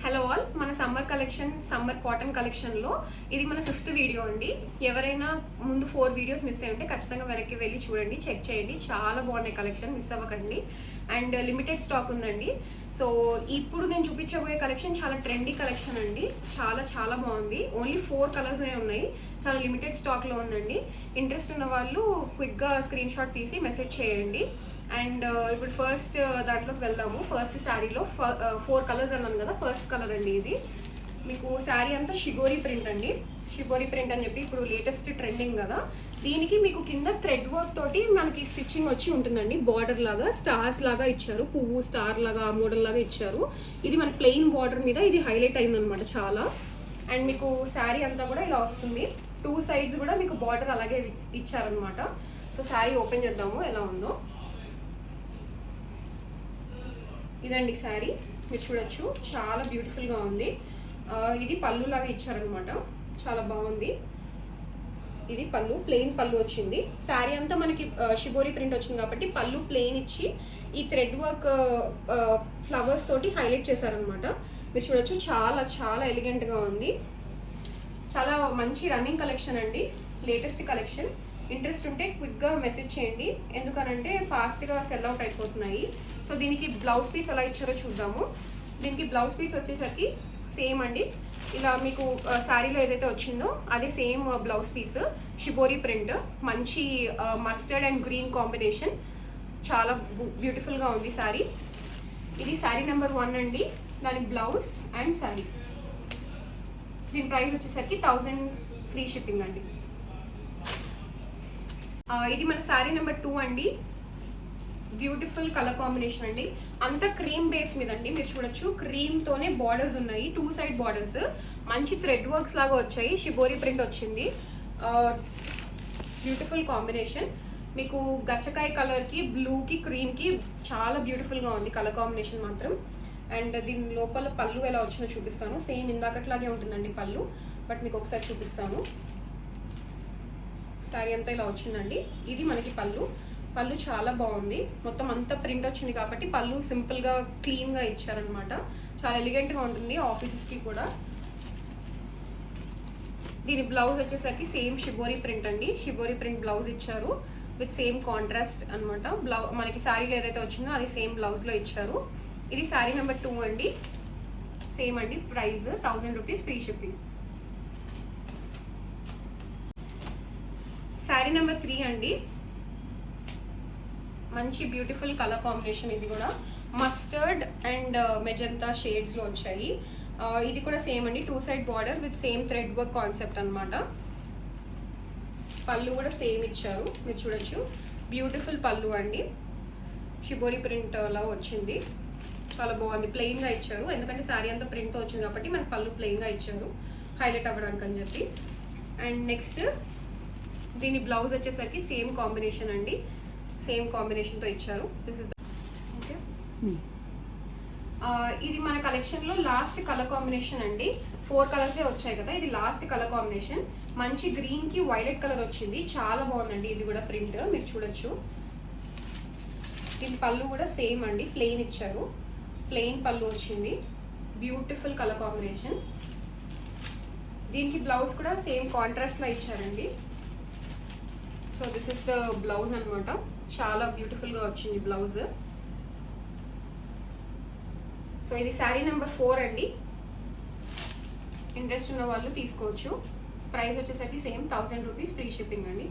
Hello all, మన summer collection, summer cotton కలెక్షన్లో ఇది మన 5th వీడియో అండి. ఎవరైనా ముందు 4 వీడియోస్ మిస్ అయ్యి ఉంటే ఖచ్చితంగా వెనక్కి వెళ్ళి చూడండి, చెక్ చేయండి. చాలా బాగున్నాయి కలెక్షన్, మిస్ అవ్వకండి. అండ్ లిమిటెడ్ స్టాక్ ఉందండి. సో ఇప్పుడు నేను చూపించబోయే కలెక్షన్ చాలా ట్రెండీ కలెక్షన్ అండి. చాలా చాలా బాగుంది. ఓన్లీ 4 కలర్స్ ఉన్నాయి. చాలా లిమిటెడ్ స్టాక్లో ఉందండి. ఇంట్రెస్ట్ ఉన్న వాళ్ళు క్విక్గా స్క్రీన్ షాట్ తీసి మెసేజ్ చేయండి. అండ్ ఇప్పుడు ఫస్ట్ దాంట్లోకి వెళ్దాము. ఫస్ట్ శారీలో 4 కలర్స్ అన్నాను కదా. ఫస్ట్ కలర్ అండి ఇది. మీకు శారీ అంతా షిబోరి ప్రింట్ అండి. షిబోరి ప్రింట్ అని చెప్పి ఇప్పుడు లేటెస్ట్ ట్రెండింగ్ కదా. దీనికి మీకు కింద థ్రెడ్ వర్క్ తోటి మనకి స్టిచ్చింగ్ వచ్చి ఉంటుందండి. బార్డర్ లాగా స్టార్స్ లాగా ఇచ్చారు, పువ్వు స్టార్ లాగా మోడల్ లాగా ఇచ్చారు. ఇది మన ప్లెయిన్ బార్డర్ మీద ఇది హైలైట్ అయిందనమాట చాలా. అండ్ మీకు శారీ అంతా కూడా ఇలా వస్తుంది. 2 సైడ్స్ కూడా మీకు బార్డర్ అలాగే ఇచ్చారనమాట. సో శారీ ఓపెన్ చేద్దాము ఎలా ఉందో. ఇదండి శారీ, మీరు చూడొచ్చు, చాలా బ్యూటిఫుల్గా ఉంది. ఇది పళ్ళు లాగా ఇచ్చారనమాట, చాలా బాగుంది. ఇది పళ్ళు, ప్లెయిన్ పళ్ళు వచ్చింది. శారీ అంతా మనకి షిబోరి ప్రింట్ వచ్చింది కాబట్టి పళ్ళు ప్లెయిన్ ఇచ్చి ఈ థ్రెడ్ వర్క్ ఫ్లవర్స్ తోటి హైలైట్ చేశారనమాట. మీరు చూడొచ్చు, చాలా చాలా ఎలిగెంట్గా ఉంది. చాలా మంచి రన్నింగ్ కలెక్షన్ అండి, లేటెస్ట్ కలెక్షన్. ఇంట్రెస్ట్ ఉంటే క్విక్గా మెసేజ్ చేయండి, ఎందుకనంటే ఫాస్ట్గా సెల్ అవుట్ అయిపోతున్నాయి. సో దీనికి బ్లౌజ్ పీస్ ఎలా ఇచ్చారో చూద్దాము. దీనికి బ్లౌజ్ పీస్ వచ్చేసరికి సేమ్ అండి, ఇలా మీకు శారీలో ఏదైతే వచ్చిందో అదే same blouse piece. Shibori print, మంచి మస్టర్డ్ అండ్ గ్రీన్ కాంబినేషన్, చాలా బ్యూటిఫుల్గా ఉంది శారీ. ఇది శారీ నెంబర్ 1 అండి. దాని బ్లౌజ్ అండ్ శారీ. దీని ప్రైస్ వచ్చేసరికి 1000 ఫ్రీ షిప్పింగ్ అండి. ఇది మన శారీ నెంబర్ 2 అండి. బ్యూటిఫుల్ కలర్ కాంబినేషన్ అండి. అంతా క్రీమ్ బేస్ మీద అండి. మీరు చూడొచ్చు, క్రీమ్తోనే బార్డర్స్ ఉన్నాయి, 2 సైడ్ బార్డర్స్. మంచి థ్రెడ్ వర్క్స్ లాగా వచ్చాయి, షిబోరి ప్రింట్ వచ్చింది. Beautiful combination. మీకు గచ్చకాయ కలర్కి, బ్లూకి, క్రీమ్కి చాలా బ్యూటిఫుల్గా ఉంది కలర్ కాంబినేషన్ మాత్రం. అండ్ దీని లోపల పళ్ళు ఎలా వచ్చిందో చూపిస్తాను. సేమ్ ఇందాకట్లాగే ఉంటుందండి పళ్ళు, బట్ మీకు ఒకసారి చూపిస్తాను. శారీ అంతా ఇలా వచ్చిందండి. ఇది మనకి పళ్ళు. పళ్ళు చాలా బాగుంది, మొత్తం అంతా ప్రింట్ వచ్చింది కాబట్టి పళ్ళు సింపుల్గా క్లీన్గా ఇచ్చారనమాట. చాలా ఎలిగెంట్గా ఉంటుంది ఆఫీసెస్కి కూడా. దీని బ్లౌజ్ వచ్చేసరికి సేమ్ షిబోరి ప్రింట్ అండి. షిబోరి ప్రింట్ బ్లౌజ్ ఇచ్చారు విత్ సేమ్ కాంట్రాస్ట్ అనమాట. మనకి శారీలో ఏదైతే వచ్చిందో అది సేమ్ బ్లౌజ్లో ఇచ్చారు. ఇది శారీ నెంబర్ 2 అండి. సేమ్ అండి, price 1000 rupees free shipping. Sari number 3 అండి. మంచి బ్యూటిఫుల్ కలర్ కాంబినేషన్. ఇది కూడా మస్టర్డ్ అండ్ మెజంతా షేడ్స్లో వచ్చాయి. ఇది కూడా సేమ్ అండి, 2 side border with same thread work concept అనమాట. పళ్ళు కూడా సేమ్ ఇచ్చారు, మీరు చూడొచ్చు. బ్యూటిఫుల్ పళ్ళు అండి, షిబోరి ప్రింట్ అలా వచ్చింది. చాలా బాగుంది, ప్లెయిన్గా ఇచ్చారు. ఎందుకంటే శారీ అంతా ప్రింట్తో వచ్చింది కాబట్టి మనకి పళ్ళు ప్లెయిన్గా ఇచ్చారు, హైలైట్ అవ్వడానికి అని చెప్పి. అండ్ నెక్స్ట్ దీని బ్లౌజ్ వచ్చేసరికి సేమ్ కాంబినేషన్ అండి, సేమ్ కాంబినేషన్తో ఇచ్చారు. This is okay. ఇది మన కలెక్షన్లో లాస్ట్ కలర్ కాంబినేషన్ అండి. 4 కలర్సే వచ్చాయి కదా, ఇది లాస్ట్ కలర్ కాంబినేషన్. మంచి గ్రీన్కి వైలెట్ కలర్ వచ్చింది, చాలా బాగుందండి. ఇది కూడా ప్రింట్ మీరు చూడొచ్చు. దీని పళ్ళు కూడా సేమ్ అండి, ప్లెయిన్ ఇచ్చారు. ప్లెయిన్ పళ్ళు వచ్చింది, బ్యూటిఫుల్ కలర్ కాంబినేషన్. దీనికి బ్లౌజ్ కూడా సేమ్ కాంట్రాస్ట్లో ఇచ్చారండి. So this is the blouse అనమాట. చాలా బ్యూటిఫుల్గా వచ్చింది బ్లౌజ్. సో ఇది శారీ నెంబర్ 4 అండి. ఇంట్రెస్ట్ ఉన్న వాళ్ళు తీసుకోవచ్చు. ప్రైస్ వచ్చేసరికి సేమ్ 1000 రూపీస్ ఫ్రీ షిప్పింగ్ అండి.